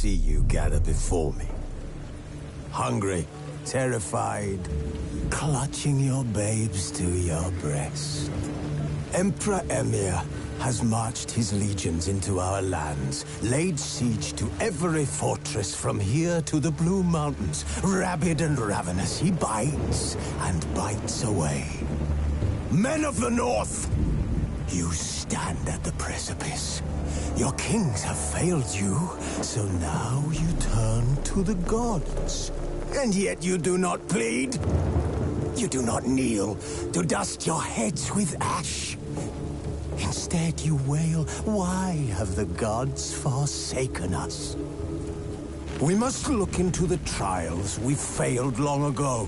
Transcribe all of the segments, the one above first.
see you gather before me. Hungry, terrified, clutching your babes to your breast. Emperor Emir has marched his legions into our lands, laid siege to every fortress from here to the Blue Mountains. Rabid and ravenous, he bites and bites away. Men of the North, you stand at the precipice. Your kings have failed you, so now you turn to the gods. And yet you do not plead. You do not kneel to dust your heads with ash. Instead you wail, why have the gods forsaken us? We must look into the trials we failed long ago.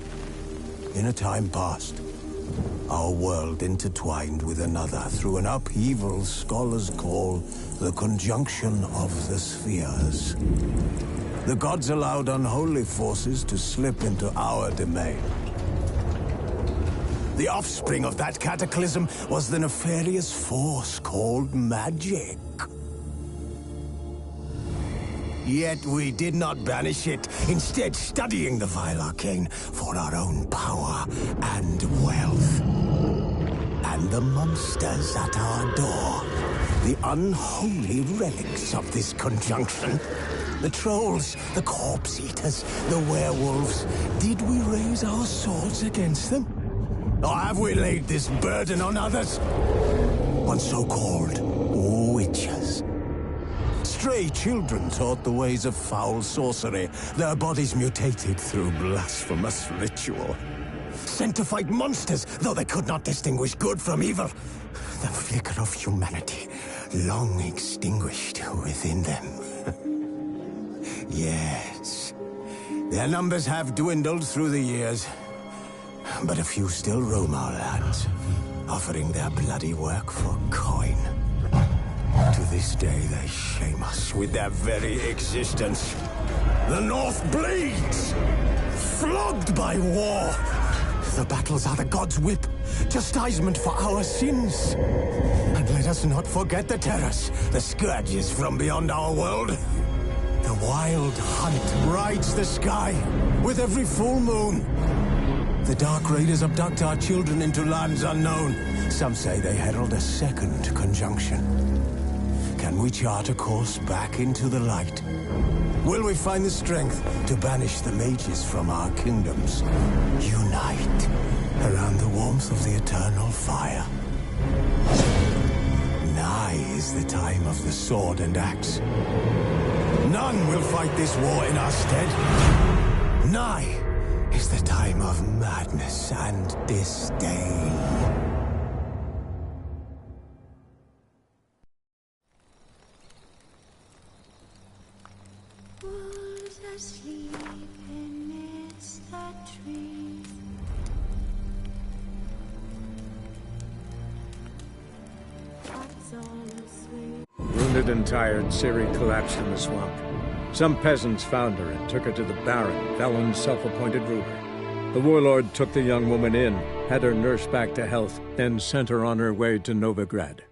In a time past, our world intertwined with another through an upheaval scholars call the conjunction of the spheres. The gods allowed unholy forces to slip into our domain. The offspring of that cataclysm was the nefarious force called magic. Yet we did not banish it, instead studying the vile arcane for our own power and wealth. And the monsters at our door, the unholy relics of this conjunction. The trolls, the corpse-eaters, the werewolves. Did we raise our swords against them? Or have we laid this burden on others? On so-called witches. Stray children taught the ways of foul sorcery, their bodies mutated through blasphemous ritual. Sent to fight monsters, though they could not distinguish good from evil. The flicker of humanity, long extinguished within them. Yes, their numbers have dwindled through the years, but a few still roam our lands, offering their bloody work for coin. To this day, they shame us with their very existence. The North bleeds, flogged by war. The battles are the gods' whip, chastisement for our sins. And let us not forget the terrors, the scourges from beyond our world. The wild hunt rides the sky with every full moon. The Dark Raiders abduct our children into lands unknown. Some say they herald a second conjunction. Can we chart a course back into the light? Will we find the strength to banish the mages from our kingdoms? Unite around the warmth of the eternal fire. Nigh is the time of the sword and axe. None will fight this war in our stead. Nigh is the time of madness and disdain. Wolves asleep amidst the trees. Wounded and tired, Ciri collapsed in the swamp. Some peasants found her and took her to the Baron, Velen's self-appointed ruler. The warlord took the young woman in, had her nursed back to health, then sent her on her way to Novigrad.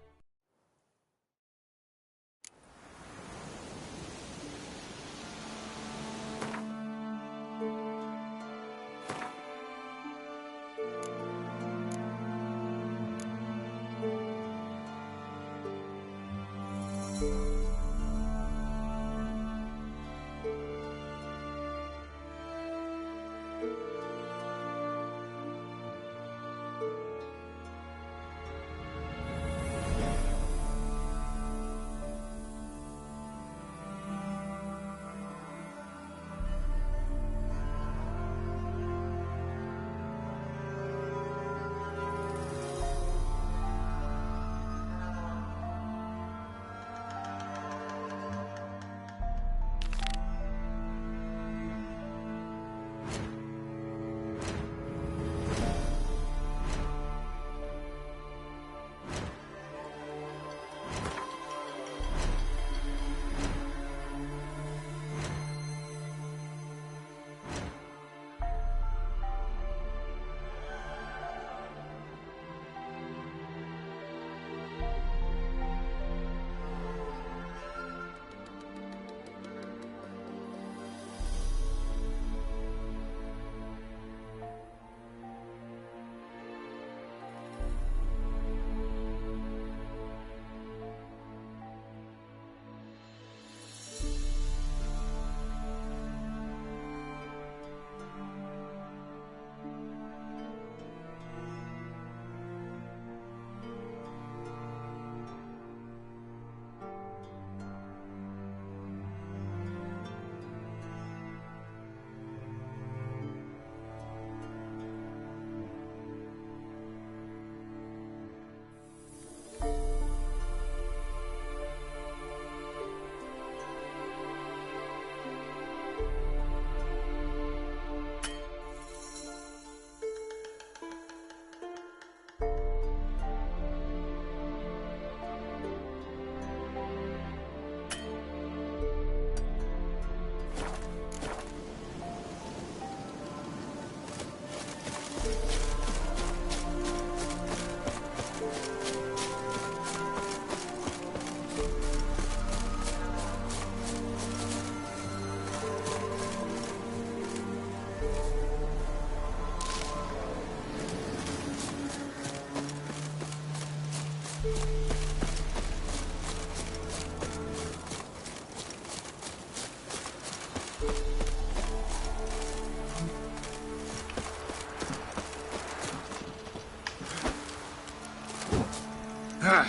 Not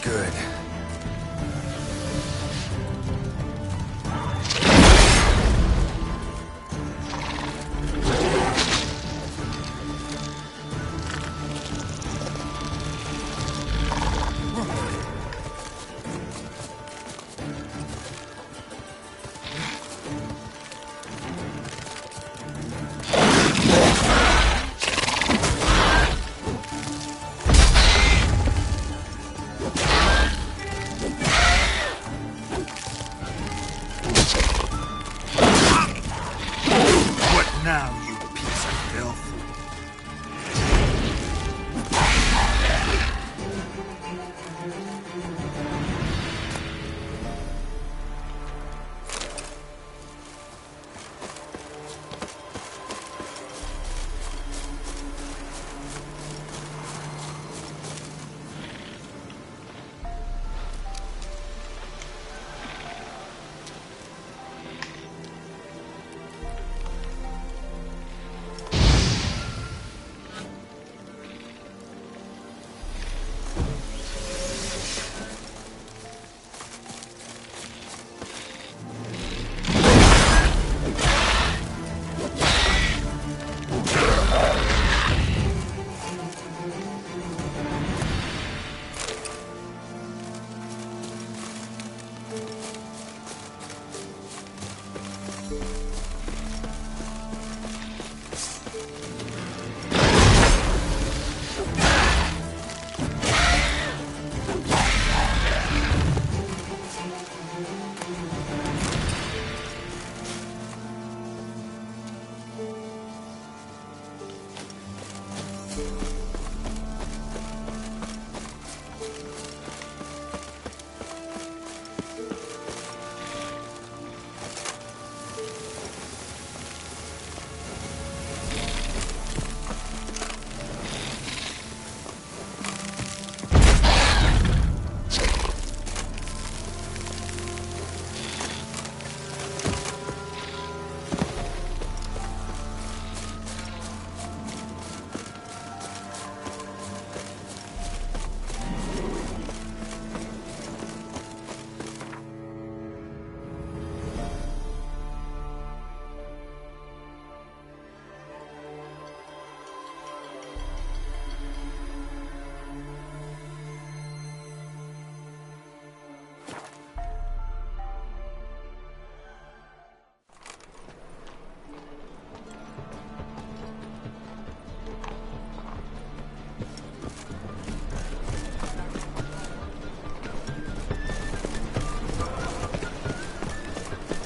good. Now, you piece of filth.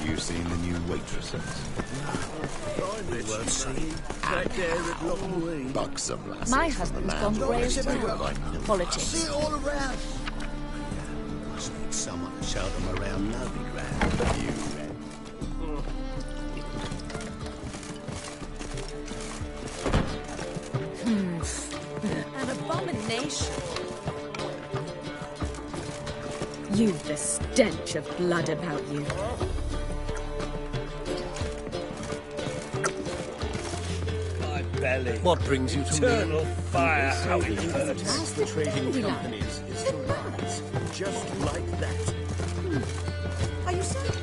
You seen the new waitresses? Buxom lasses. My from husband's the gone land grey as of well. Like Politics. all around. Must need someone to show them around Novigrad. you. An abomination. You've the stench of blood about you. belly. What brings you to Eternal fire, how it me? hurts. Task the trading companies is to rise, just like that. Are you certain?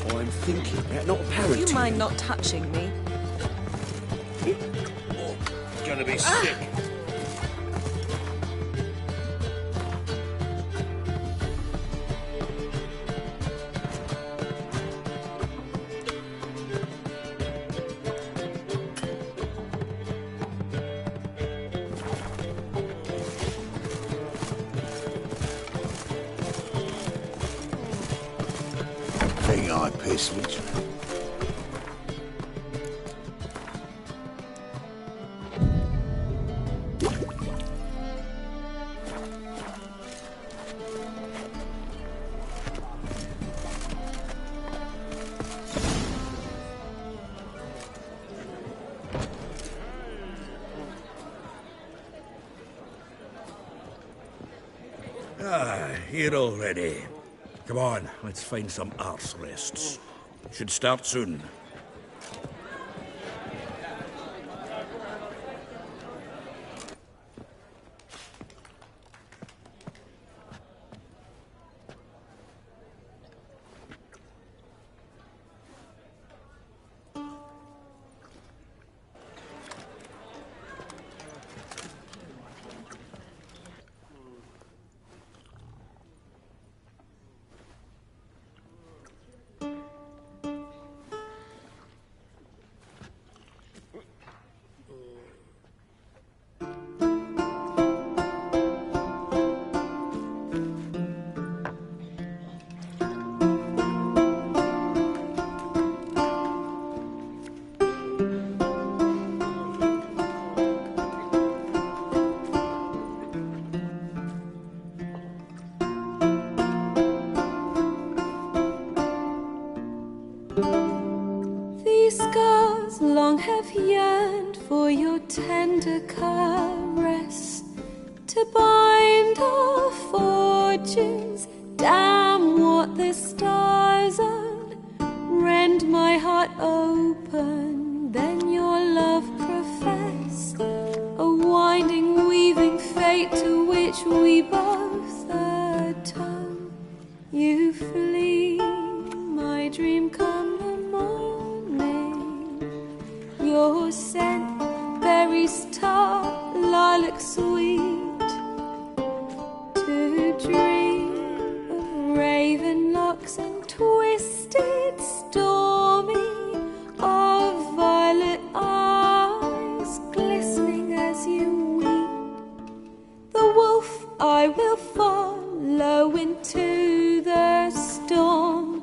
I'm thinking, not apparent. Do you mind not touching me? Gonna be sick. Think I piss me. Here already. Come on, let's find some arse rests. Should start soon. These scars long have yearned for your tender caress, to bind our fortunes. Damn what the stars own. Rend my heart open, then your love profess, a winding, weaving fate to which we both atone. You flee, my dream come the morning. Your scent, berries tart, lilac sweet, to dream of raven locks and twisted stormy, of violet eyes glistening as you weep. The wolf I will follow into the storm,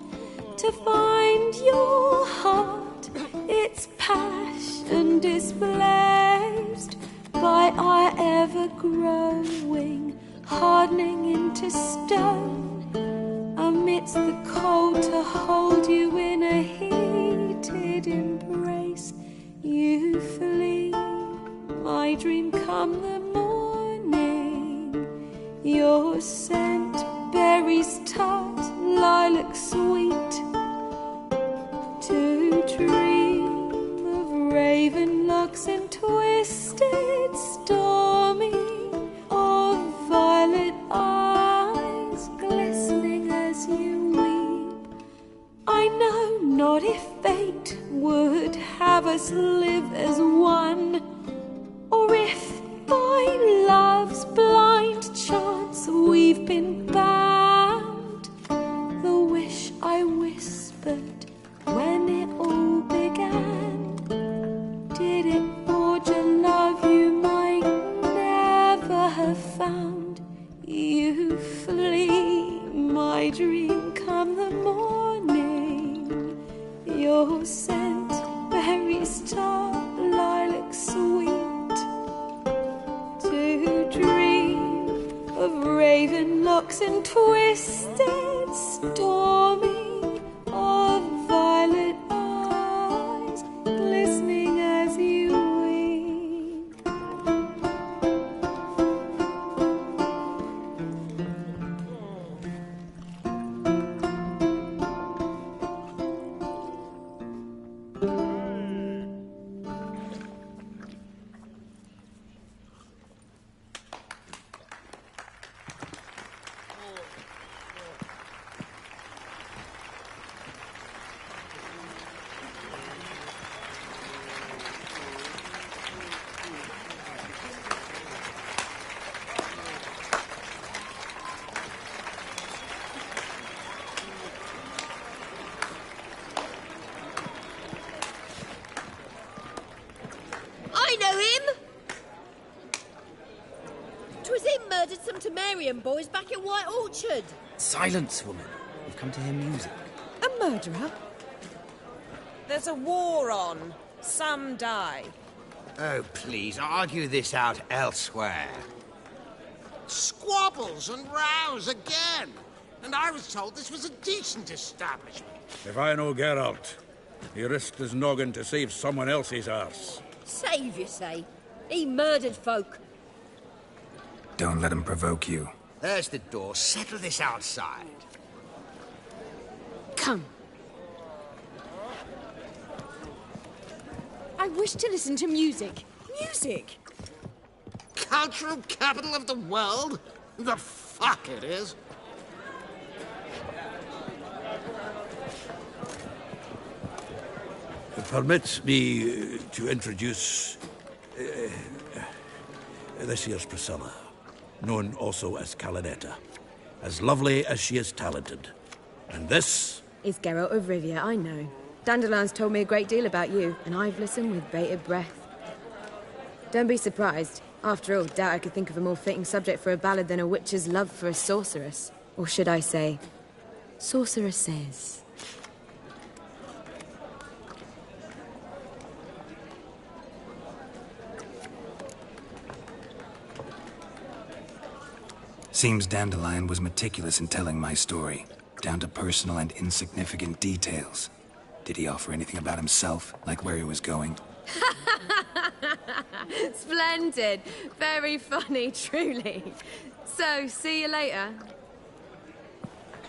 to find your heart, its passion displaced by our ever-growing, hardening into stone, amidst the cold to hold you in a heated embrace. You flee, my dream come the morning, your scent, berries tart, lilac sweet, to dream of raven locks and twisted stormy, of violet eyes glistening as you weep. I know not if fate would have us live as one, or if by love's blind chance we've been bound. The wish I whispered when it all began, did it forge a love you might never have found? You flee, my dream come the morning, your scent, berries tart, lilac sweet, to dream of raven locks and twisted stormy, of violet eyes glistening as you weep. Arthurian boys back at White Orchard. Silence, woman. We've come to hear music. A murderer? There's a war on. Some die. Oh, please, argue this out elsewhere. Squabbles and rows again. And I was told this was a decent establishment. If I know Geralt, he risked his noggin to save someone else's arse. Save, you say? He murdered folk. Don't let him provoke you. There's the door. Settle this outside. Come. I wish to listen to music. Music? Cultural capital of the world? The fuck it is. Permit me to introduce this here's Priscilla, known also as Calinetta. As lovely as she is talented. And this Is Geralt of Rivia, I know. Dandelion's told me a great deal about you, and I've listened with bated breath. Don't be surprised. After all, doubt I could think of a more fitting subject for a ballad than a witch's love for a sorceress. Or should I say, sorceresses. Seems Dandelion was meticulous in telling my story, down to personal and insignificant details. Did he offer anything about himself, like where he was going? Splendid. Very funny, truly. So, see you later.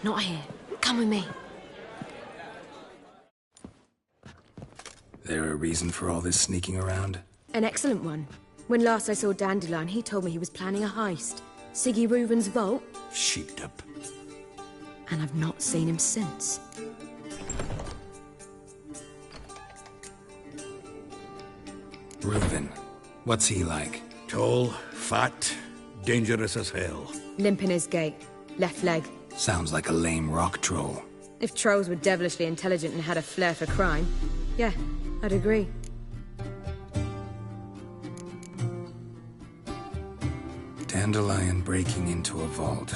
Not here. Come with me. There a reason for all this sneaking around? An excellent one. When last I saw Dandelion, he told me he was planning a heist. Siggy Reuven's vault. sheeped up. And I've not seen him since. Reuven. What's he like? Tall, fat, dangerous as hell. Limp in his gait. Left leg. Sounds like a lame rock troll. If trolls were devilishly intelligent and had a flair for crime, yeah, I'd agree. Dandelion breaking into a vault.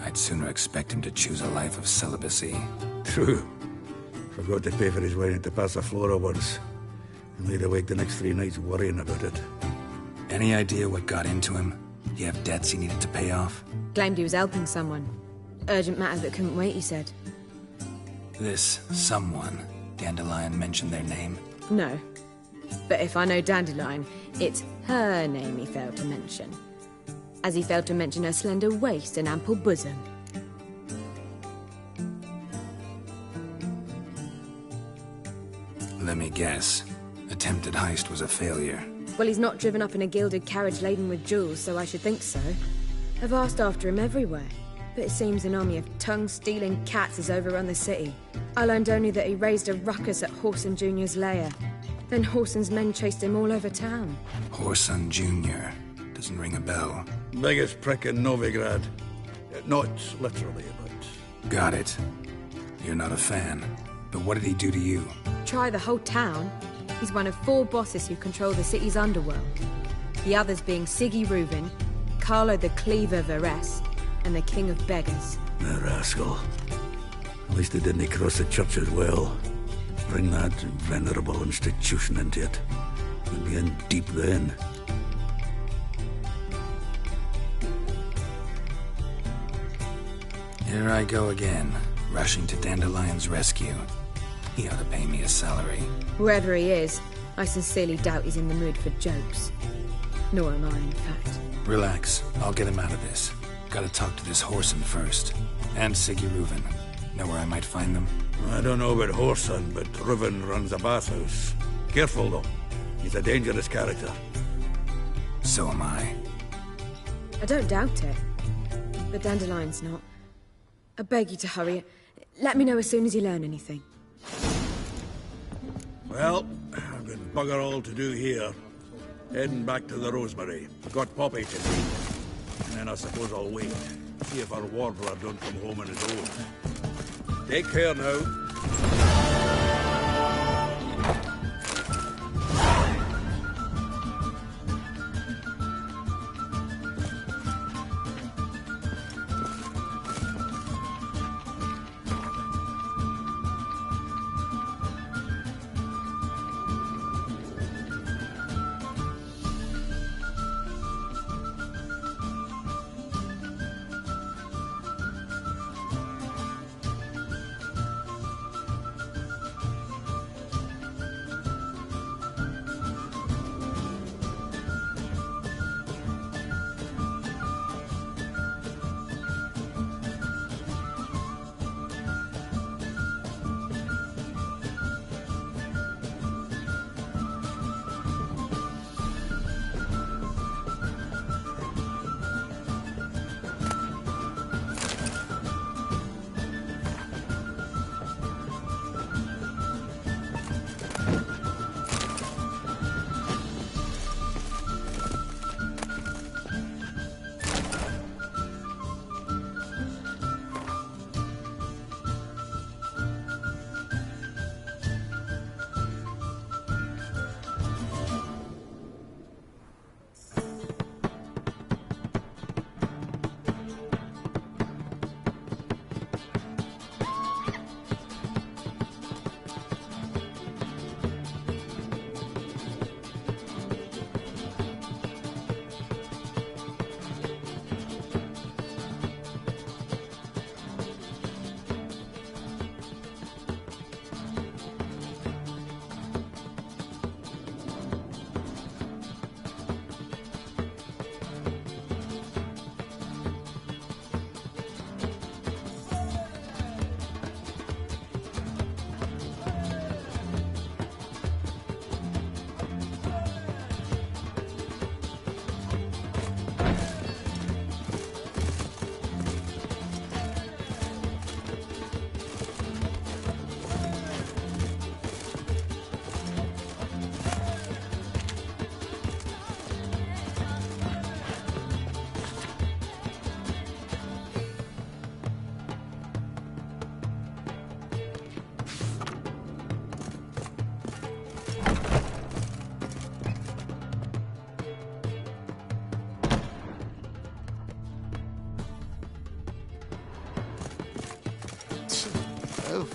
I'd sooner expect him to choose a life of celibacy. True. Forgot to pay for his wine at the Passaflora once. And laid awake the next 3 nights worrying about it. Any idea what got into him? He have debts he needed to pay off? Claimed he was helping someone. Urgent matter that couldn't wait, he said. This someone, Dandelion mentioned their name? No. But if I know Dandelion, it's her name he failed to mention. As he failed to mention her slender waist and ample bosom. Let me guess. Attempted heist was a failure. Well, he's not driven up in a gilded carriage laden with jewels, so I should think so. I've asked after him everywhere, but it seems an army of tongue-stealing cats has overrun the city. I learned only that he raised a ruckus at Whoreson Jr.'s lair. Then Whoreson's men chased him all over town. Whoreson Jr. Doesn't ring a bell. Biggest prick in Novigrad. Not literally, but... Got it. You're not a fan. But what did he do to you? Try the whole town. He's one of 4 bosses who control the city's underworld. The others being Siggy Reuven, Carlo the Cleaver Varese, and the King of Beggars. The rascal. At least they didn't cross the church as well. Bring that venerable institution into it. We'd be in deep then. Here I go again, rushing to Dandelion's rescue. He ought to pay me a salary. Whoever he is, I sincerely doubt he's in the mood for jokes. Nor am I, in fact. Relax, I'll get him out of this. Gotta talk to this Whoreson first. And Siggy Reuven. Know where I might find them? I don't know about Whoreson, but Reuven runs a bathhouse. Careful, though. He's a dangerous character. So am I. I don't doubt it. But Dandelion's not. I beg you to hurry. Let me know as soon as you learn anything. Well, I've got bugger all to do here. Heading back to the Rosemary. Got Poppy to meet. And then I suppose I'll wait. See if our warbler don't come home on his own. Take care now. though.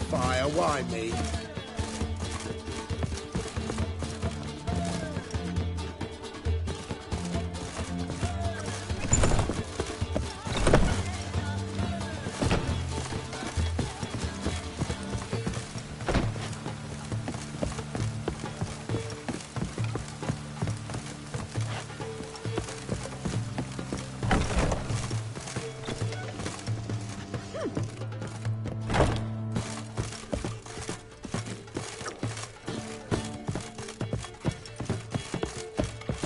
Fire, why me?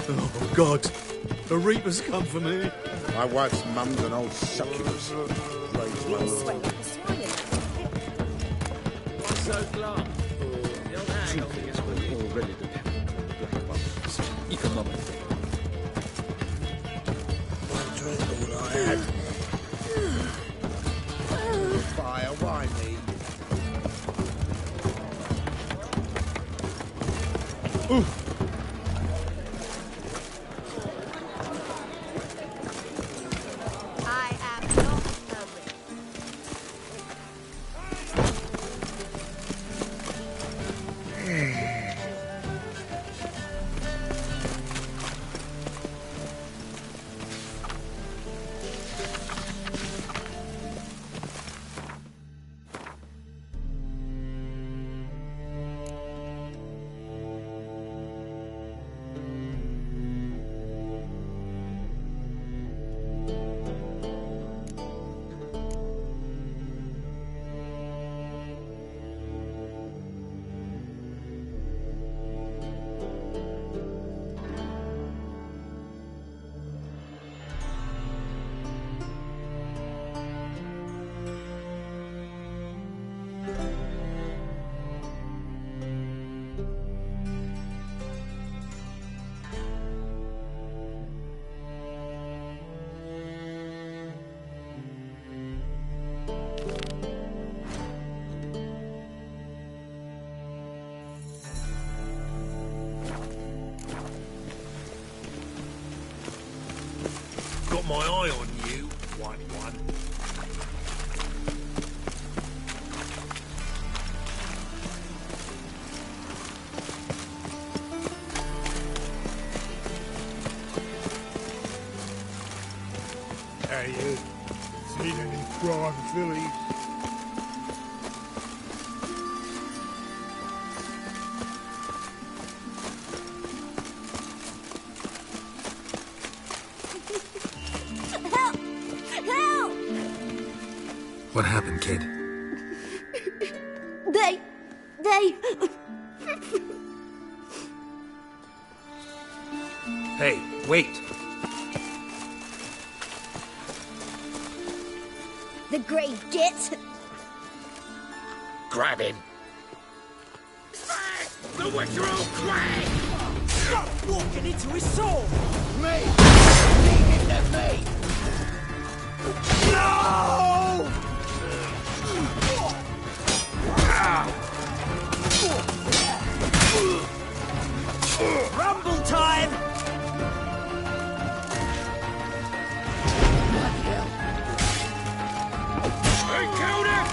Oh, God. The Reaper's come for me. My wife's mum's an old succubus. Raised my Sweat like a swine in What's so glum? The old hag holding his will already dependent on the black bones. Economic. One drink all I had. Fire, why me? Ooh. I am not hungry. Got my eye on you, whiny one. Hey, you. Seen any prime fillies? Help! Help! What happened, kid? They... Hey, wait! The Grey Git. Grab him. The Witcherell Crag! Stop walking into his sword! Me! Leave it to me! No! Rumble time! They killed him!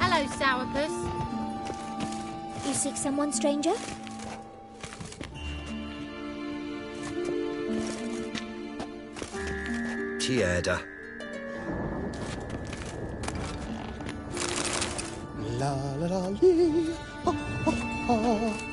Hello, Sourpuss. seek someone, stranger? Tiada. La la la lee. Ha, ha, ha.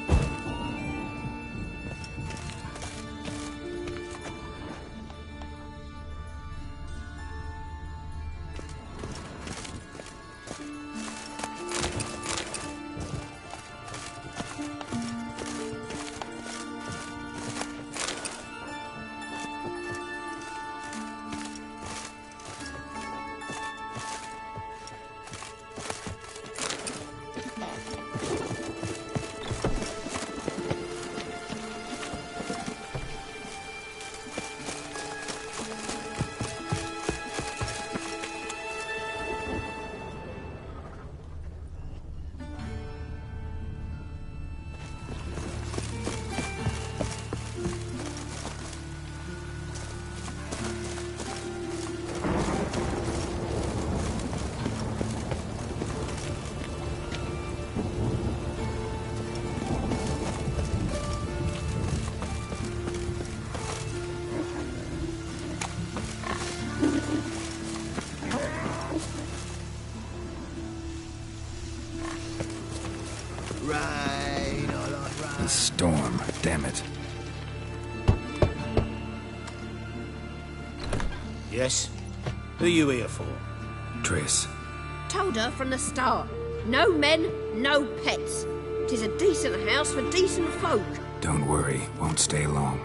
The storm, damn it. Yes? Who you here for? Triss. Told her from the start. No men, no pets. 'Tis a decent house for decent folk. Don't worry, won't stay long.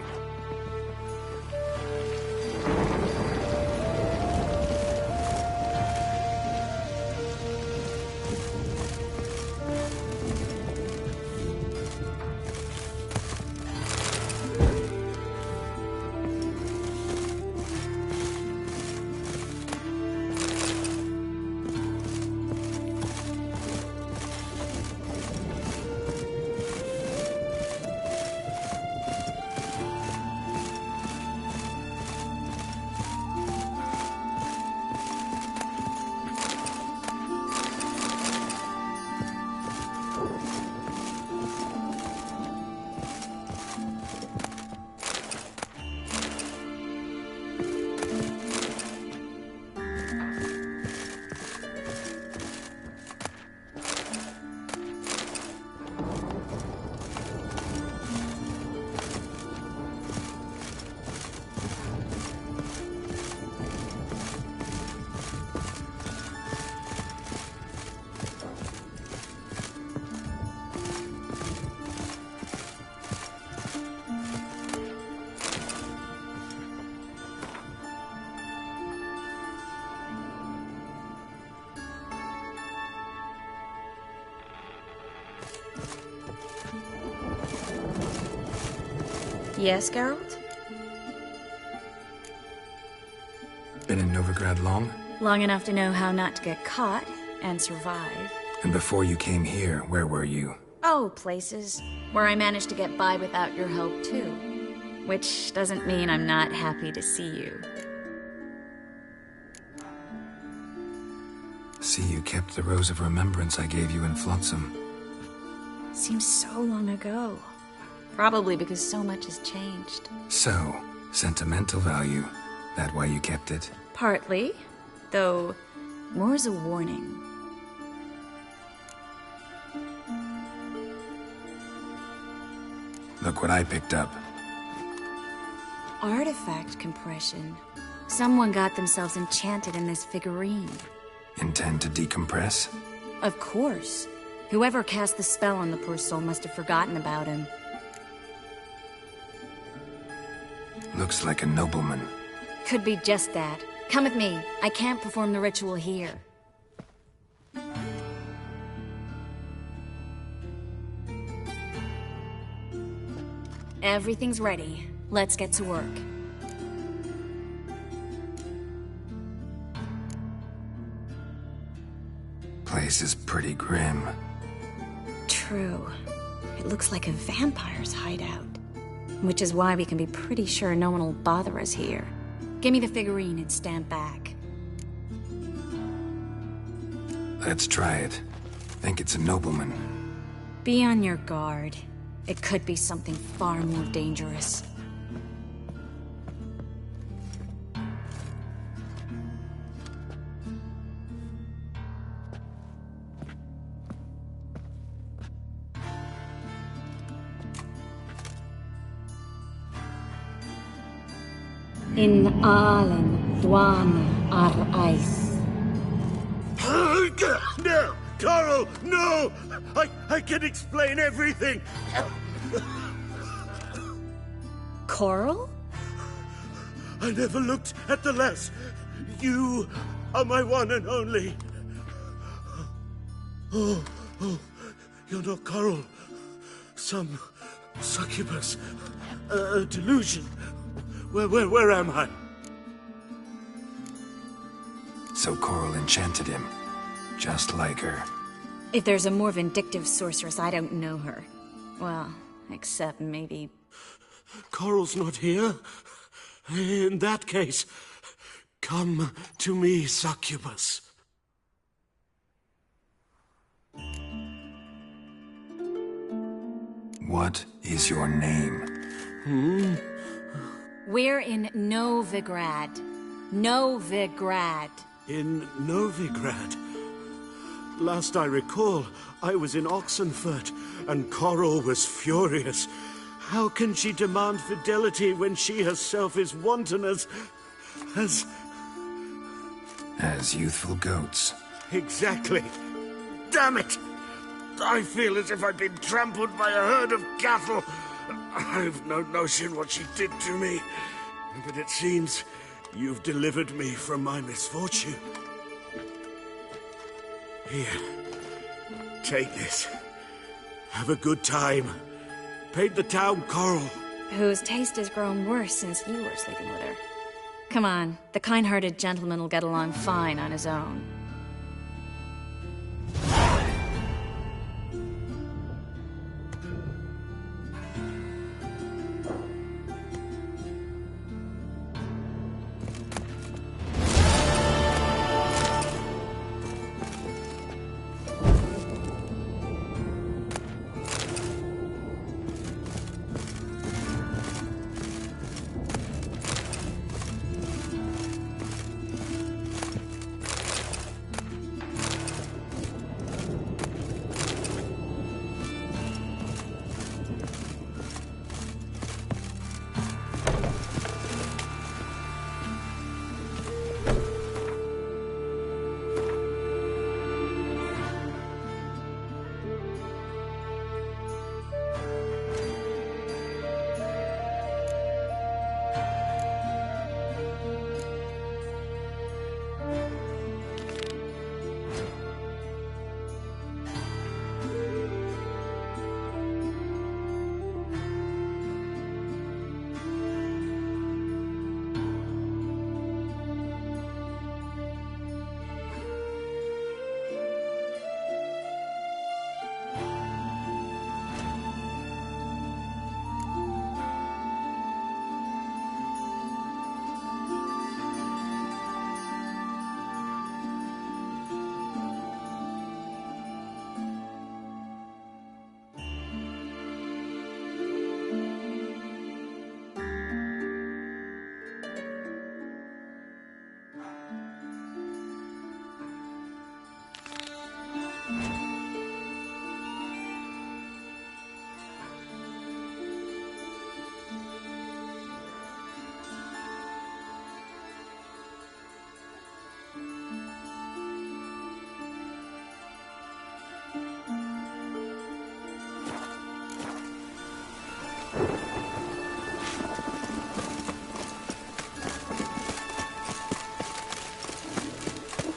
Yes, Geralt? Been in Novigrad long? Long enough to know how not to get caught and survive. And before you came here, where were you? Oh, places where I managed to get by without your help, too. Which doesn't mean I'm not happy to see you. See, you kept the Rose of Remembrance I gave you in Flotsam. Seems so long ago. Probably because so much has changed. So, sentimental value. That why you kept it? Partly, though more as a warning. Look what I picked up. Artifact compression. Someone got themselves enchanted in this figurine. Intend to decompress? Of course. Whoever cast the spell on the poor soul must have forgotten about him. Looks like a nobleman. Could be just that. Come with me. I can't perform the ritual here. Everything's ready. Let's get to work. Place is pretty grim. True. It looks like a vampire's hideout. Which is why we can be pretty sure no one will bother us here. Give me the figurine and stand back. Let's try it. Think it's a nobleman. Be on your guard. It could be something far more dangerous. In Aalen, Dwan Ar-Eis. No! Coral, no! I can explain everything! Coral? I never looked at the lass. You are my one and only. Oh, you're not Coral. Some succubus. A delusion. Where am I? So Coral enchanted him, just like her. If there's a more vindictive sorceress, I don't know her. Well, except maybe... Coral's not here. In that case, come to me, succubus. What is your name? We're in Novigrad. Novigrad. In Novigrad? Last I recall, I was in Oxenfurt, and Coral was furious. How can she demand fidelity when she herself is wanton as youthful goats. Exactly. Damn it! I feel as if I've been trampled by a herd of cattle. I've no notion what she did to me, but it seems you've delivered me from my misfortune. Here, take this. Have a good time. Paint the town Coral. Whose taste has grown worse since you were sleeping with her. Come on, the kind-hearted gentleman will get along fine on his own.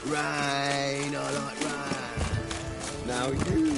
Rain, I like rain. Now you.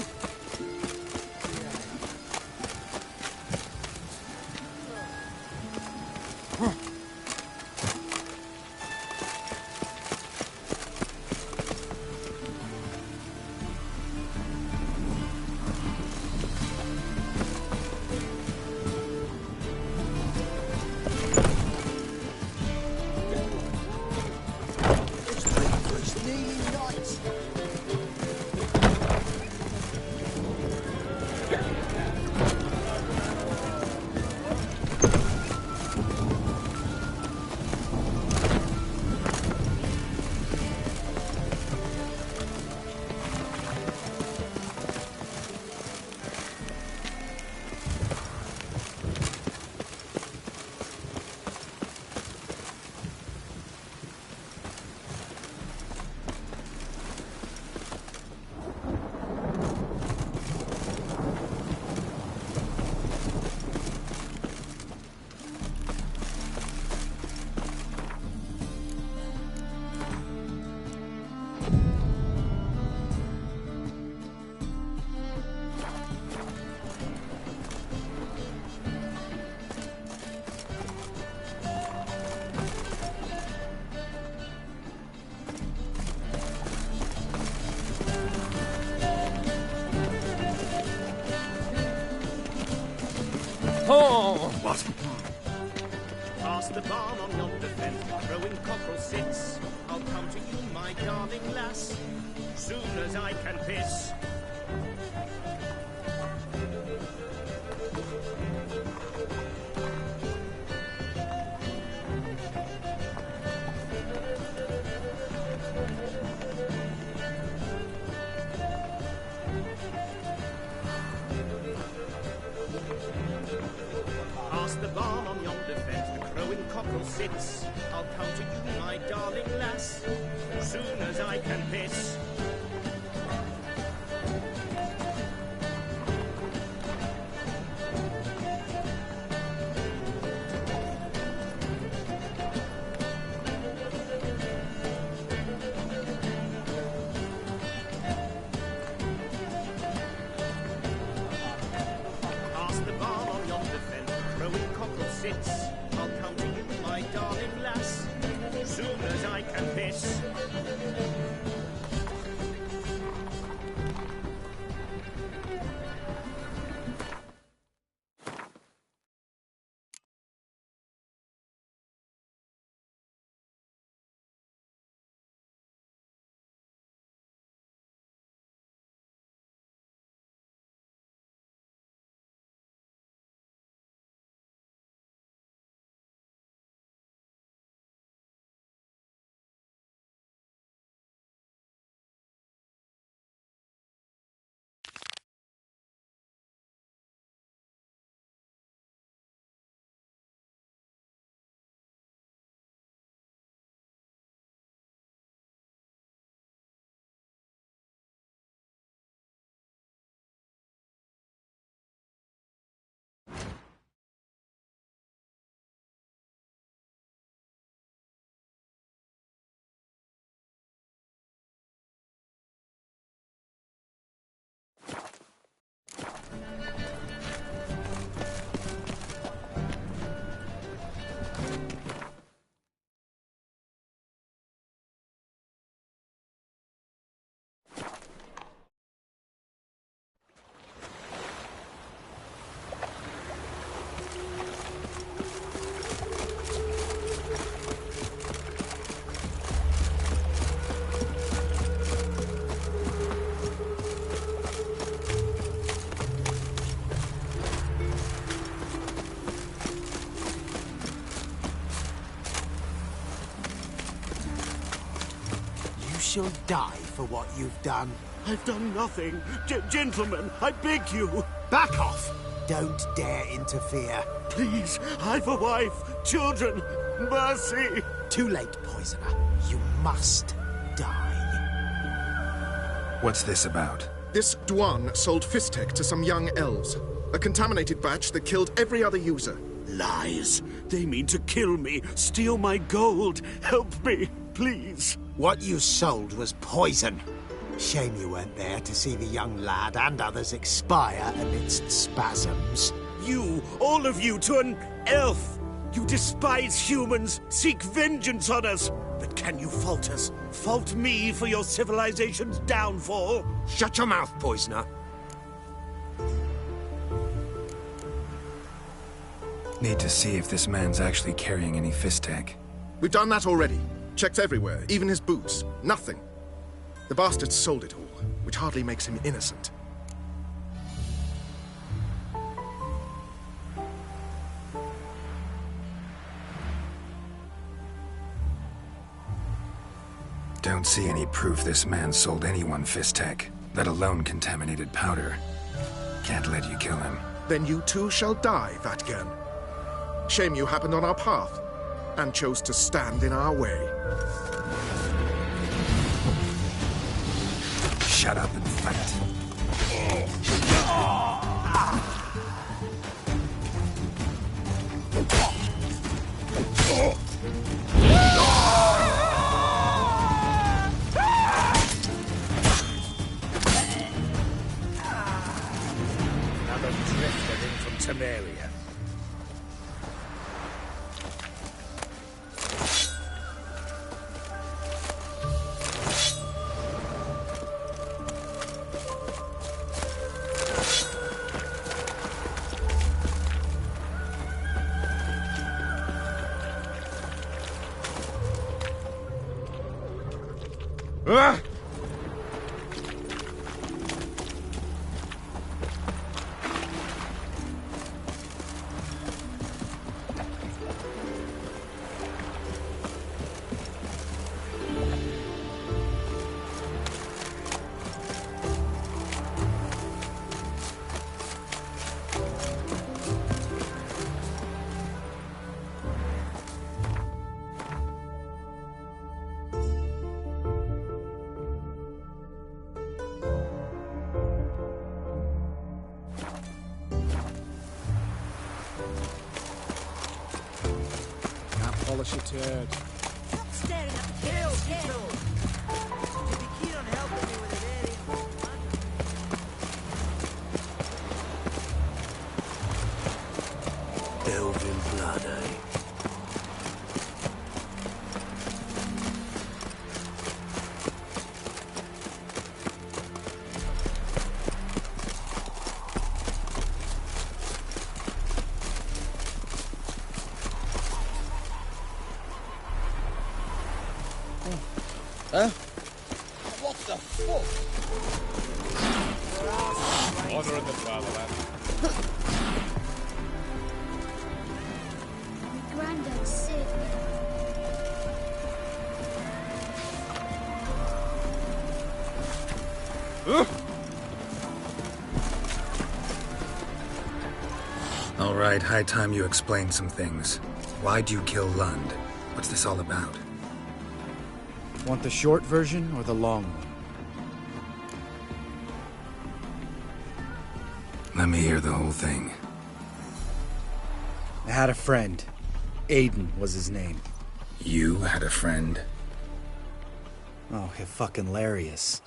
Past the barn on yonder fence, crowing cockerel sits. I'll come to you, my darling lass, soon as I can piss. Past the barn on yonder fence, the crowing cockerel sits. I'll come to you, my darling lass, soon as I can piss. Past the barn on yonder fence, the crowing cockerel sits. I'll come to you, my darling lass, soon as I can piss. You shall die for what you've done. I've done nothing. Gentlemen, I beg you. Back off! Don't dare interfere. Please, I've a wife, children. Mercy! Too late, poisoner. You must die. What's this about? This Dwan sold Fistek to some young elves. A contaminated batch that killed every other user. Lies. They mean to kill me, steal my gold. Help me, please. What you sold was poison. Shame you weren't there to see the young lad and others expire amidst spasms. You, all of you, to an elf. You despise humans, seek vengeance on us. But can you fault us? Fault me for your civilization's downfall? Shut your mouth, poisoner. Need to see if this man's actually carrying any Fistek. We've done that already. Checked everywhere, even his boots. Nothing. The bastard sold it all, which hardly makes him innocent. Don't see any proof this man sold anyone Fistek, let alone contaminated powder. Can't let you kill him. Then you too shall die, Vatgan. Shame you happened on our path, and chose to stand in our way. Shut up and fight. Another drifter in from Temeria. Polish your turd. Stop staring at the kills, Kito! You'd be keen on helping me with it, eh? Elven blood, eh? Huh? What the fuck? Honor in the fatherland. Granddad's sick. All right, high time you explained some things. Why'd you kill Lund? What's this all about? Want the short version or the long one? Let me hear the whole thing. I had a friend. Aiden was his name. You had a friend? Oh, fucking hilarious.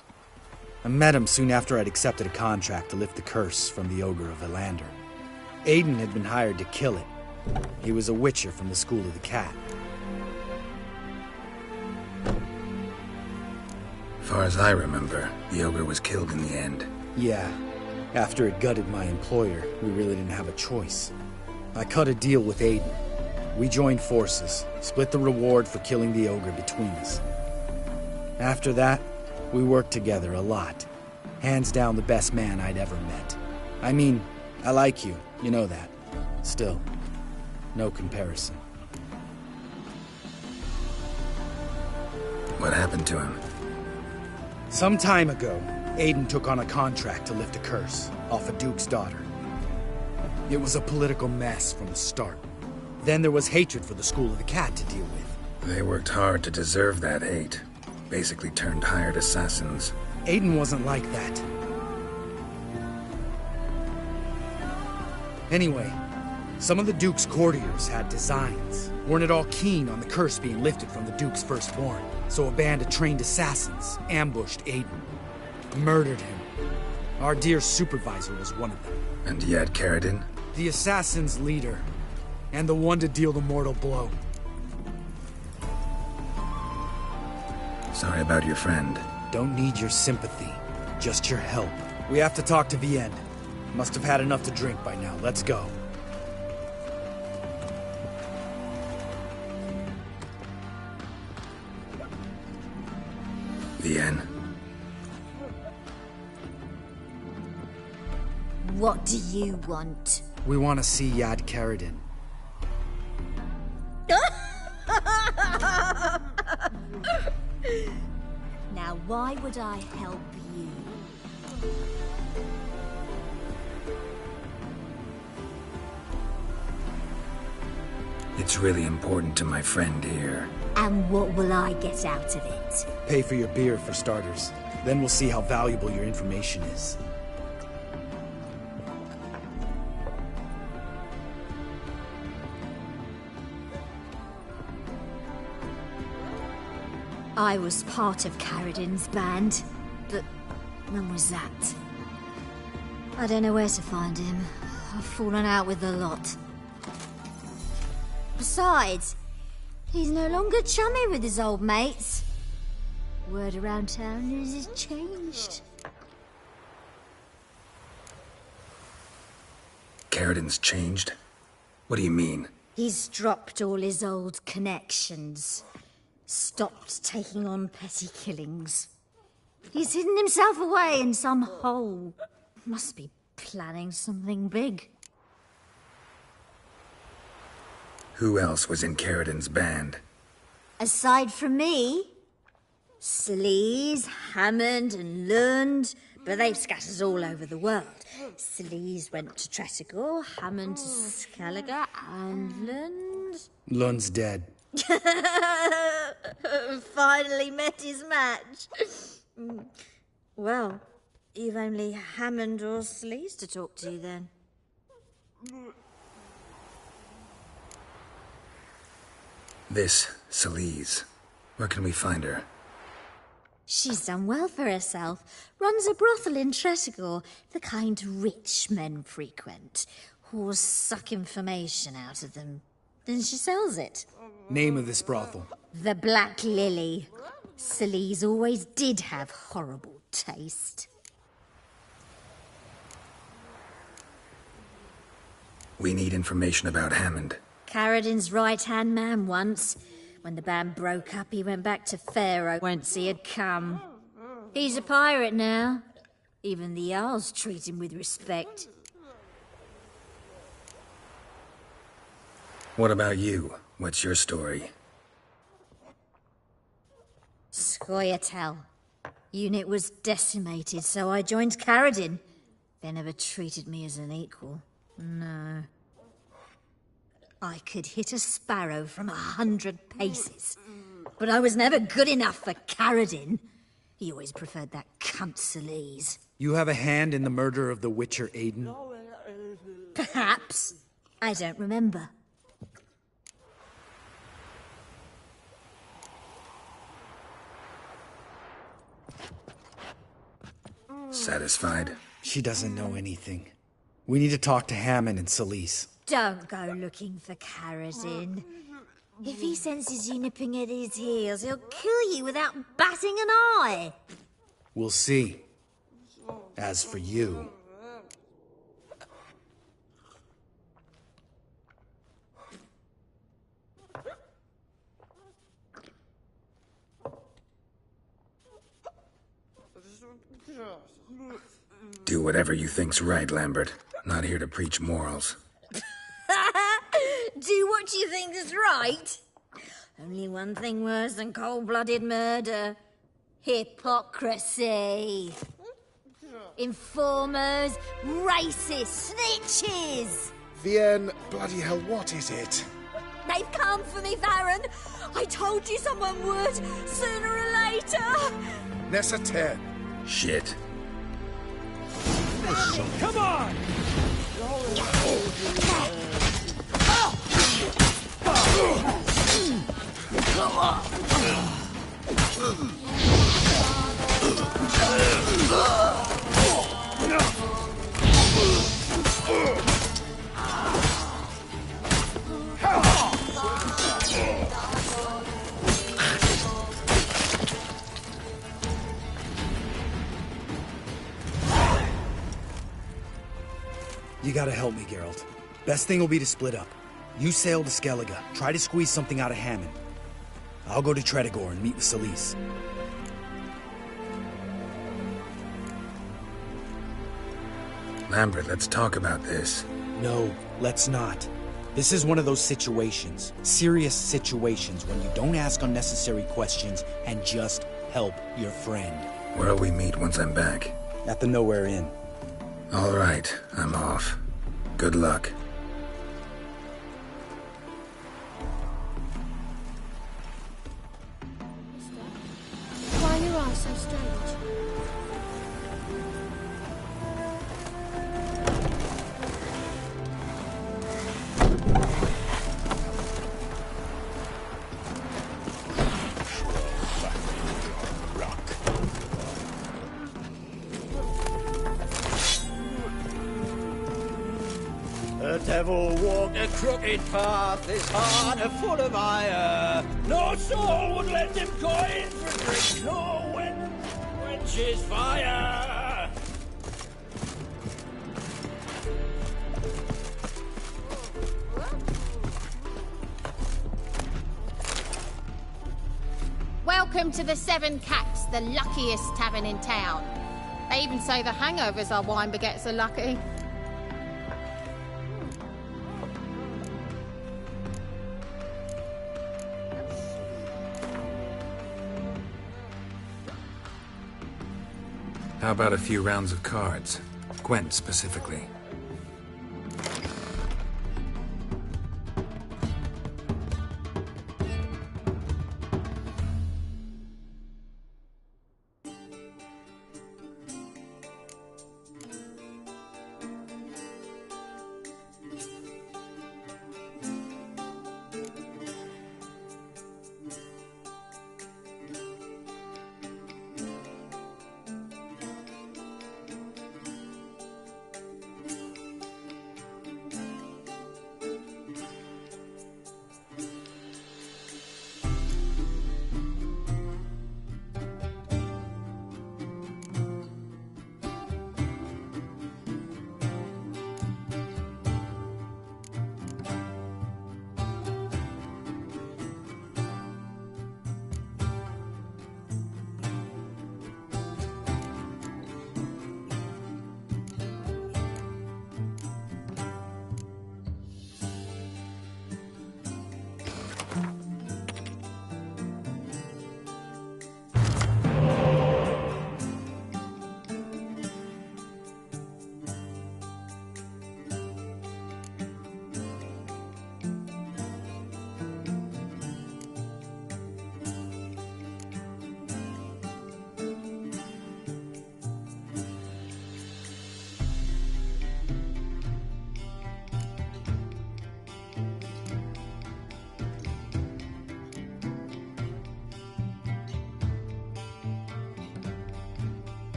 I met him soon after I'd accepted a contract to lift the curse from the Ogre of Elander. Aiden had been hired to kill it. He was a witcher from the School of the Cat. Far as I remember, the Ogre was killed in the end. Yeah. After it gutted my employer, we really didn't have a choice. I cut a deal with Aiden. We joined forces, split the reward for killing the Ogre between us. After that, we worked together a lot. Hands down the best man I'd ever met. I mean, I like you, you know that. Still, no comparison. What happened to him? Some time ago, Aiden took on a contract to lift a curse off a duke's daughter. It was a political mess from the start. Then there was hatred for the School of the Cat to deal with. They worked hard to deserve that hate. Basically turned hired assassins. Aiden wasn't like that. Anyway, some of the Duke's courtiers had designs. Weren't at all keen on the curse being lifted from the Duke's firstborn. So a band of trained assassins ambushed Aiden. Murdered him. Our dear supervisor was one of them. And yet, Caridin? The assassin's leader. And the one to deal the mortal blow. Sorry about your friend. Don't need your sympathy. Just your help. We have to talk to Vienne. Must have had enough to drink by now. Let's go. Vienne. What do you want? We want to see Yad Caridin. Now, why would I help you? It's really important to my friend here. And what will I get out of it? Pay for your beer, for starters. Then we'll see how valuable your information is. I was part of Caridin's band, but when was that? I don't know where to find him. I've fallen out with a lot. Besides, he's no longer chummy with his old mates. Word around town is he's changed. Caridin's changed? What do you mean? He's dropped all his old connections. Stopped taking on petty killings. He's hidden himself away in some hole. Must be planning something big. Who else was in Caridin's band? Aside from me, Sleaze, Hammond and Lund, but they've scattered all over the world. Sleaze went to Tretogor, Hammond to Skellige, and Lund... Lund's dead. Finally met his match. Well, you've only Hammond or Sleaze to talk to then. This, Sleaze. Where can we find her? She's done well for herself. Runs a brothel in Tretogor, the kind rich men frequent. Whores suck information out of them. Then she sells it. Name of this brothel? The Black Lily. Sleaze always did have horrible taste. We need information about Hammond. Caridin's right-hand man once. When the band broke up, he went back to Pharaoh whence he had come. He's a pirate now. Even the Jarls treat him with respect. What about you? What's your story? Scoia'tael. Unit was decimated, so I joined Caridin. They never treated me as an equal. No. I could hit a sparrow from 100 paces. But I was never good enough for Caridin. He always preferred that cunt Sleaze. You have a hand in the murder of the Witcher Aiden? Perhaps. I don't remember. Satisfied? She doesn't know anything. We need to talk to Hammond and Sleaze. Don't go looking for Caridin. If he senses you nipping at his heels, he'll kill you without batting an eye. We'll see. As for you... Do whatever you think's right, Lambert. Not here to preach morals. Do what you think is right. Only one thing worse than cold-blooded murder. Hypocrisy. Informers, racists, snitches. Vienne, bloody hell, what is it? They've come for me, Farron. I told you someone would, sooner or later. Nessa 10. Shit. Come on! You gotta help me, Geralt. Best thing will be to split up. You sail to Skellige, try to squeeze something out of Hammond. I'll go to Tretogor and meet with Sleaze. Lambert, let's talk about this. No, let's not. This is one of those situations, serious situations, when you don't ask unnecessary questions and just help your friend. Where'll we meet once I'm back? At the Nowhere Inn. All right, I'm off. Good luck. Why are your eyes so strange? The devil walked a crooked path, his heart a full of ire. No soul would lend him coins for drink, no wench's fire. Well, Welcome to the Seven Cats, the luckiest tavern in town. They even say the hangovers our wine baguettes are lucky. How about a few rounds of cards? Gwent specifically.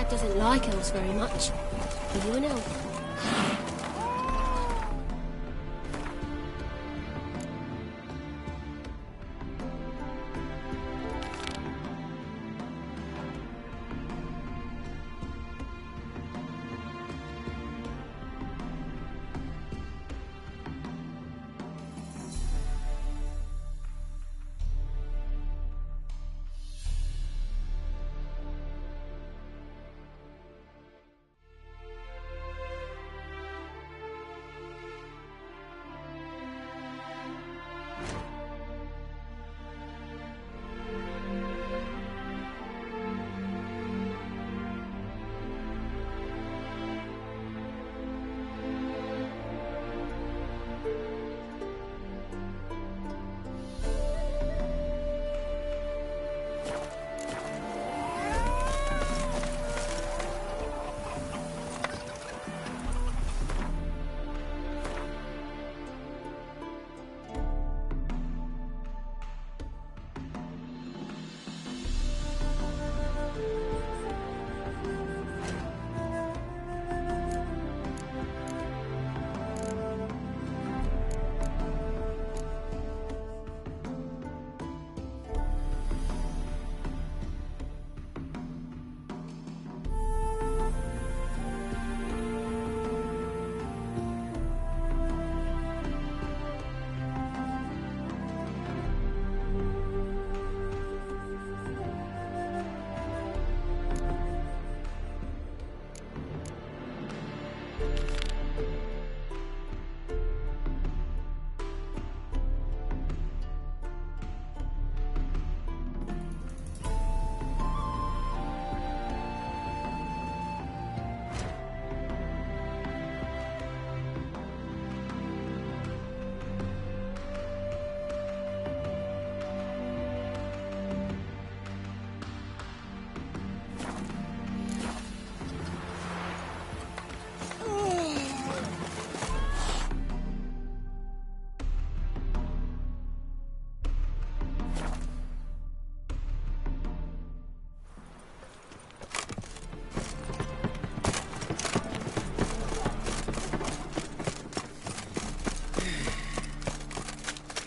Dad doesn't like elves very much. Are you an elf?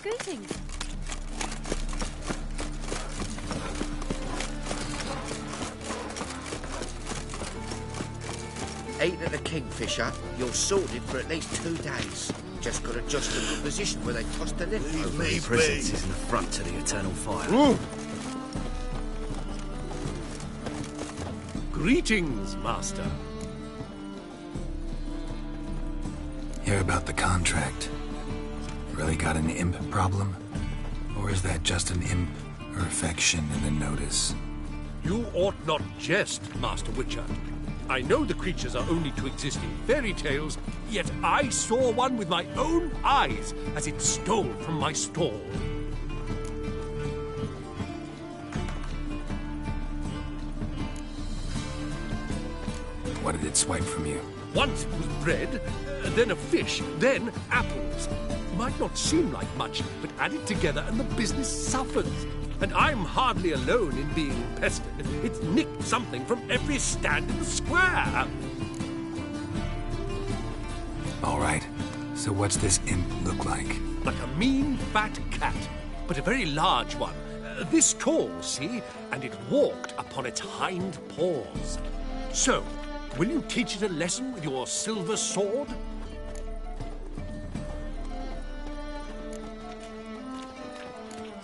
Greetings. Ain't at the Kingfisher, you're sorted for at least 2 days. Just got adjusted to the position where they tossed the lift over. His presence is an affront to the eternal fire. Ooh. Greetings, Master. Hear about the contract. Really got an imp problem? Or is that just an imp or affection in the notice? You ought not jest, Master Witcher. I know the creatures are only to exist in fairy tales, yet I saw one with my own eyes as it stole from my stall. What did it swipe from you? Once it was bread, then a fish, then apples. Might not seem like much, but add it together and the business suffers. And I'm hardly alone in being pestered. It's nicked something from every stand in the square. All right. So what's this imp look like? Like a mean, fat cat, but a very large one. This tall, see? And it walked upon its hind paws. So, will you teach it a lesson with your silver sword?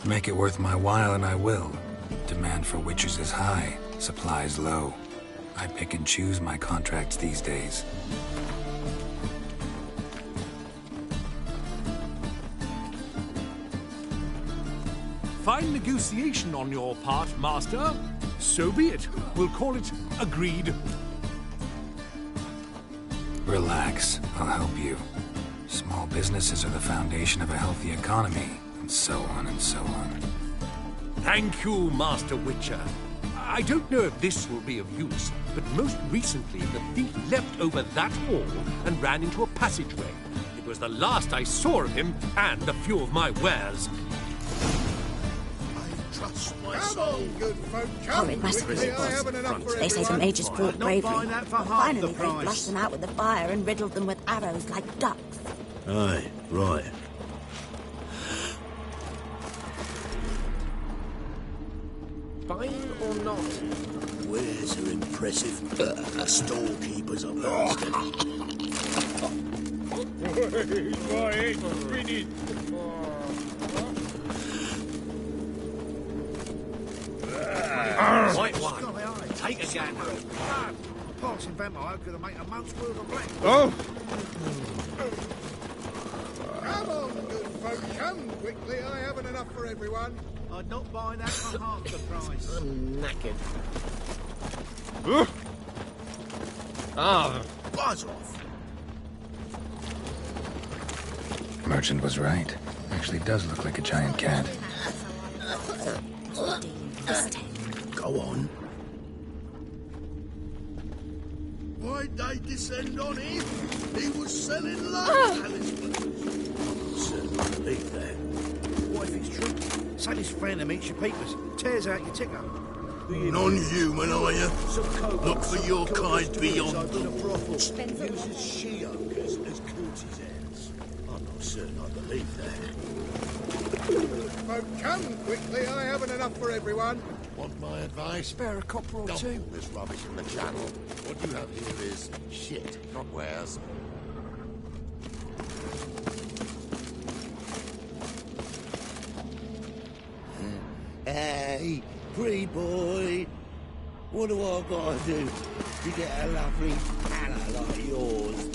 Make it worth my while and I will. Demand for witches is high, supplies low. I pick and choose my contracts these days. Fine negotiation on your part, Master. So be it. We'll call it agreed. Relax, I'll help you. Small businesses are the foundation of a healthy economy, and so on and so on. Thank you, Master Witcher. I don't know if this will be of use, but most recently the thief leapt over that wall and ran into a passageway. It was the last I saw of him and a few of my wares. I trust Come on, good folk, Horrid massacre it was. They say the mages fought bravely. But finally, they flushed them out with the fire and riddled them with arrows like ducks. Aye, right. Fine or not? Where's her impressive storekeepers are bastard? My head's spinning. White one. Take a gander. Passing vampire could have made a month's worth of black. Oh! Come on, good folk, come quickly. I haven't enough for everyone. I'd not buy that for half the price. I'm knackered. Buzz off. Merchant was right. Actually does look like a giant cat. Go on. Why'd they descend on him? He was selling love talismans. Certainly believe that. What if it's true? Say this phantom eats your peepers, tears out your ticker. Non-human, are you? Look for your kind beyond the walls. Uses she-oakers as courtesans. I'm not certain I believe that. Folk, come quickly. I haven't enough for everyone. Want my advice? Spare a copper or two. Don't this rubbish in the channel. What you have here is shit, not wares. Hey, pretty boy. What do I gotta do to get a lovely pala like yours?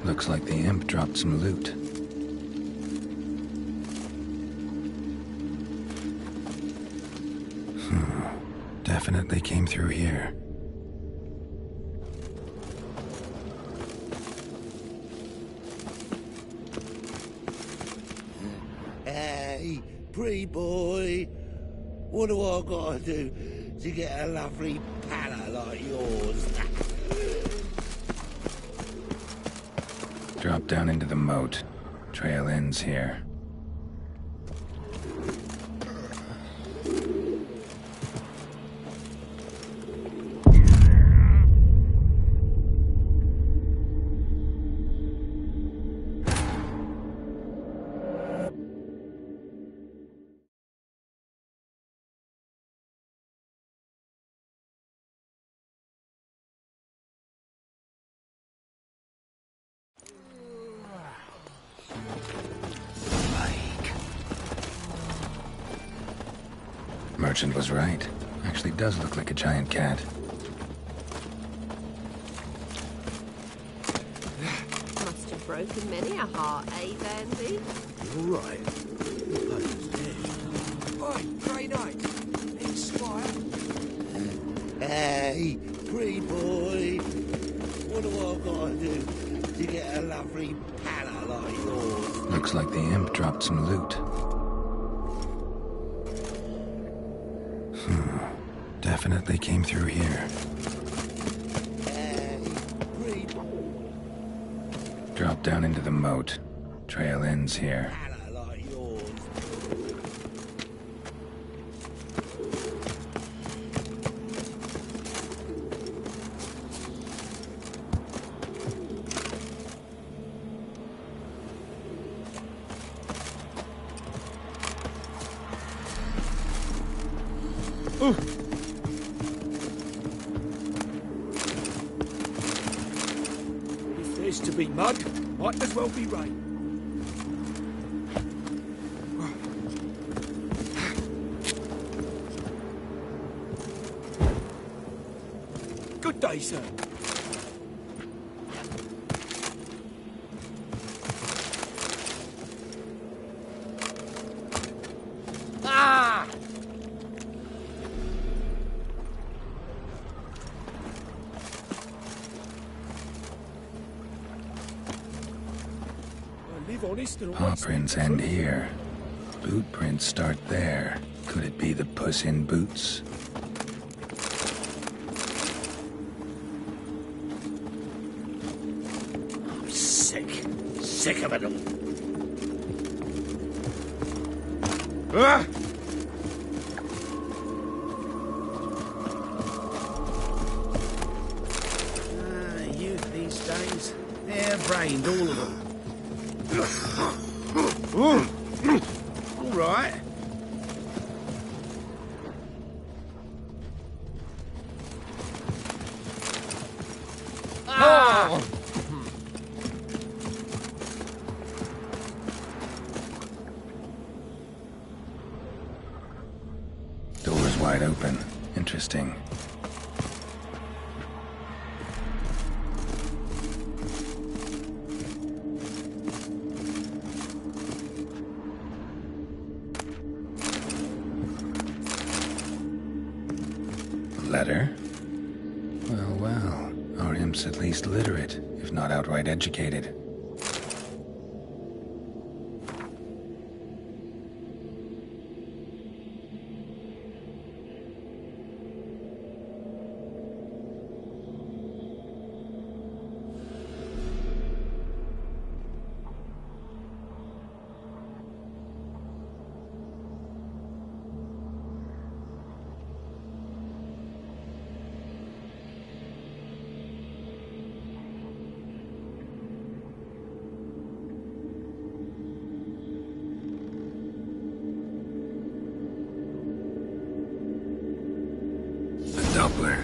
Looks like the imp dropped some loot. Definitely came through here. Hey, pretty boy. What do I gotta do to get a lovely pala like yours? Drop down into the moat. Trail ends here. Merchant was right. Actually does look like a giant cat. Must have broken many a heart, eh, Dandy? You're right. Oi, grey night. Inspire. Hey, pretty boy. What do I gotta do to get a lovely pala like yours? Looks like the imp dropped some loot. Definitely came through here. Drop down into the moat. Trail ends here. If there's to be mud, might as well be rain. Good day, sir. Ah! Paw prints end here. Boot prints start there. Could it be the Puss in Boots? I'm sick. Sick of it all. Ah! Youth these days, hair-brained, all of them. All right. Ah! Door's wide open. Interesting. Letter? Well, well. Our imp's at least literate, if not outright educated. Doppler.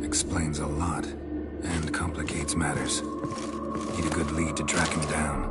Explains a lot, and complicates matters. Need a good lead to track him down.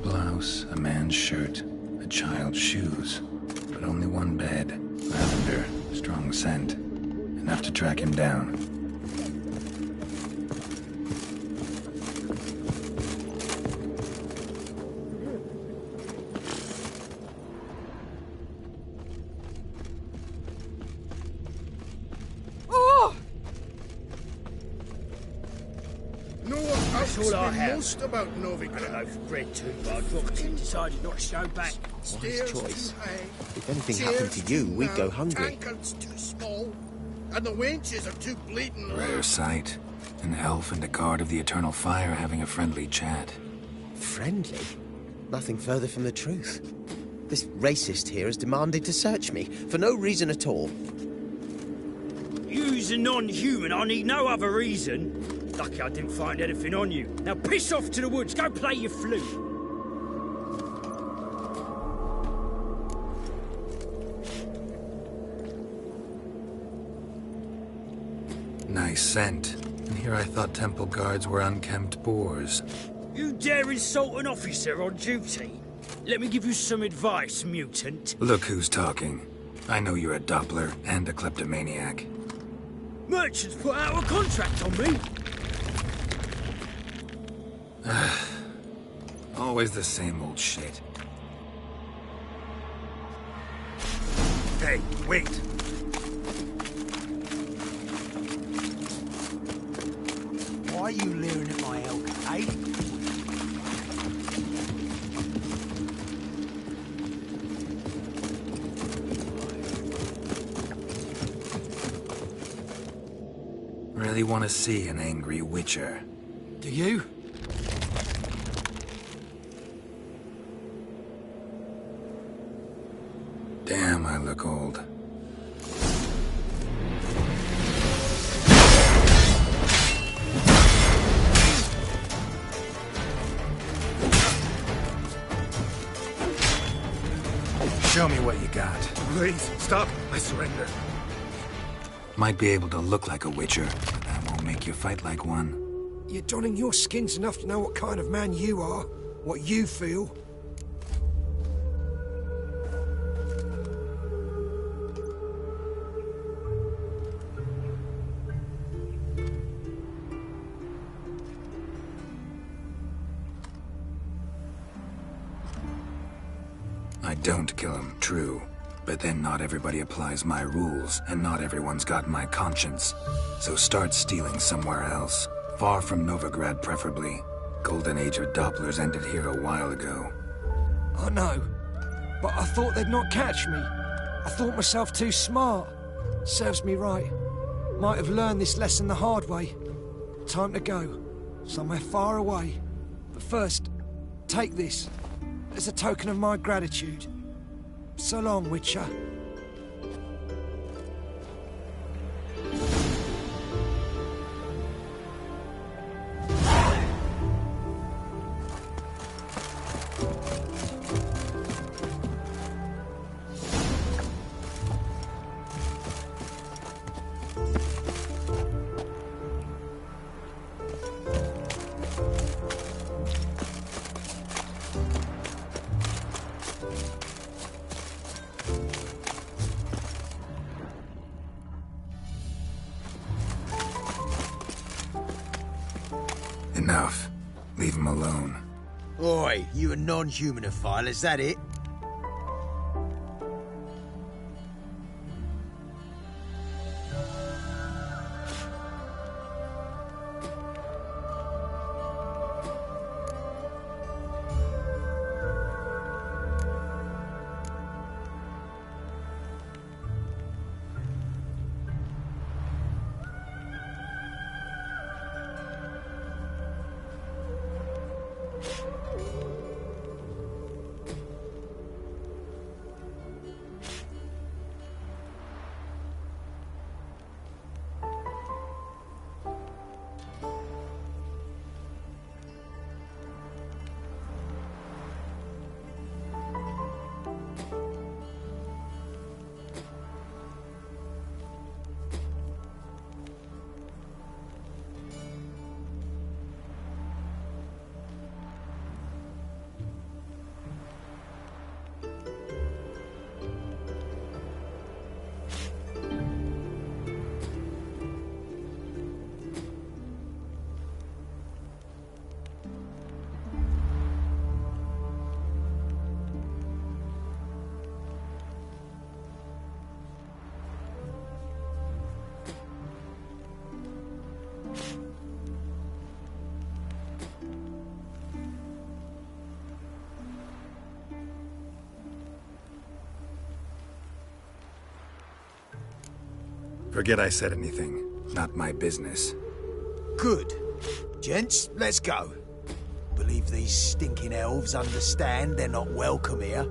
Blouse, a man's shirt, a child's shoes, but only one bed. Lavender, strong scent. Enough to track him down. That's all I have. Most about Novigrad. I had a loaf of bread too, but I dropped it and decided not to show back. Wise choice. If anything happened to you, we'd go hungry. Tankards too small, and the wenches are too bleeding. Rare sight. An elf and a guard of the Eternal Fire having a friendly chat. Friendly? Nothing further from the truth. This racist here has demanded to search me, for no reason at all. You's a non-human, I need no other reason. Lucky I didn't find anything on you. Now piss off to the woods, go play your flute. Nice scent. And here I thought temple guards were unkempt boors. You dare insult an officer on duty? Let me give you some advice, mutant. Look who's talking. I know you're a Doppler and a kleptomaniac. Merchants put out a contract on me. Always the same old shit. Hey, wait. Why are you leering at my elk, eh? Really want to see an angry witcher. Do you? Damn, I look old. Show me what you got. Please, stop. I surrender. Might be able to look like a witcher, but that won't make you fight like one. You're donning your skins enough to know what kind of man you are, what you feel. I don't kill him, true. But then not everybody applies my rules, and not everyone's got my conscience. So start stealing somewhere else. Far from Novigrad, preferably. Golden Age of Dopplers ended here a while ago. I know, but I thought they'd not catch me. I thought myself too smart. Serves me right. Might have learned this lesson the hard way. Time to go. Somewhere far away. But first, take this. As a token of my gratitude. So long, Witcher. Enough. Leave him alone. Oi, you a non-humanophile, is that it? Forget I said anything. Not my business. Good. Gents, let's go. Believe these stinking elves understand they're not welcome here.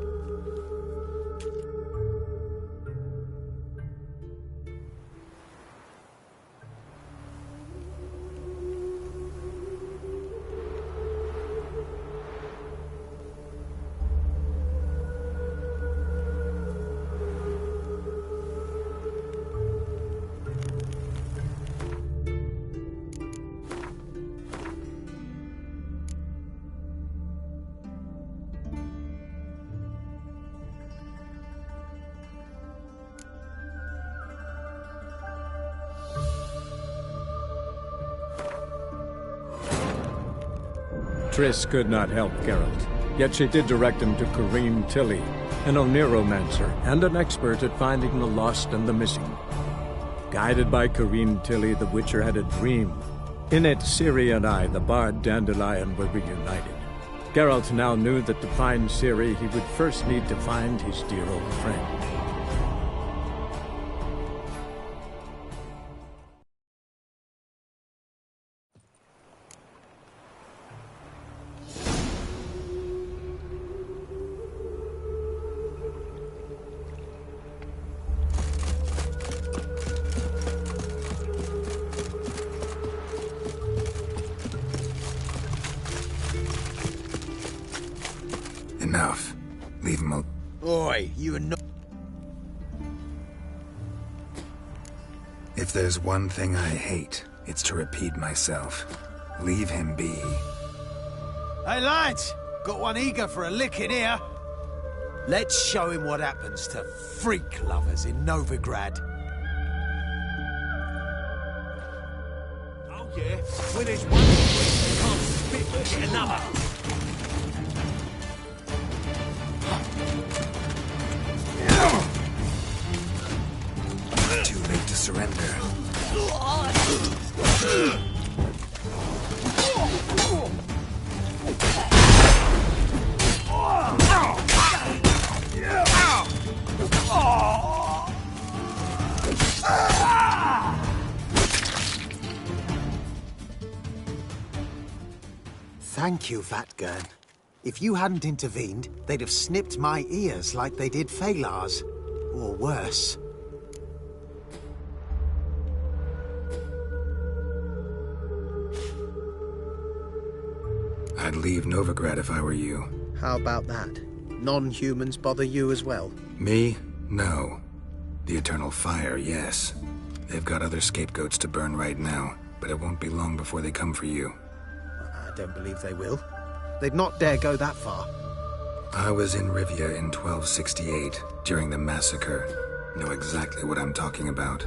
Triss could not help Geralt, yet she did direct him to Corrine Tilly, an Oniromancer and an expert at finding the lost and the missing. Guided by Corrine Tilly, the Witcher had a dream. In it, Ciri and I, the bard Dandelion, were reunited. Geralt now knew that to find Ciri, he would first need to find his dear old friend. Enough. Leave him alone. Oi, you are not... If there's one thing I hate, it's to repeat myself. Leave him be. Hey, lads! Got one eager for a lick in here. Let's show him what happens to freak lovers in Novigrad. Oh, yeah? When there's one freak can't spit, get another. Too late to surrender. Thank you, Vatgern. If you hadn't intervened, they'd have snipped my ears like they did Phalar's. Or worse. I'd leave Novigrad if I were you. How about that? Non-humans bother you as well? Me? No. The Eternal Fire, yes. They've got other scapegoats to burn right now, but it won't be long before they come for you. I don't believe they will. They'd not dare go that far. I was in Rivia in 1268, during the massacre. Know exactly what I'm talking about.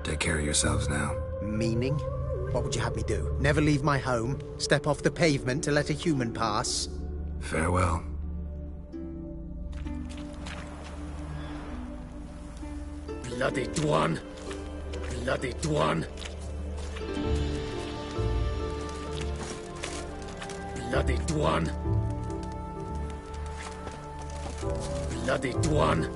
Take care of yourselves now. Meaning? What would you have me do? Never leave my home? Step off the pavement to let a human pass? Farewell. Bloody Dwan! Bloody Dwan! Bloody Dwan! Bloody Dwan!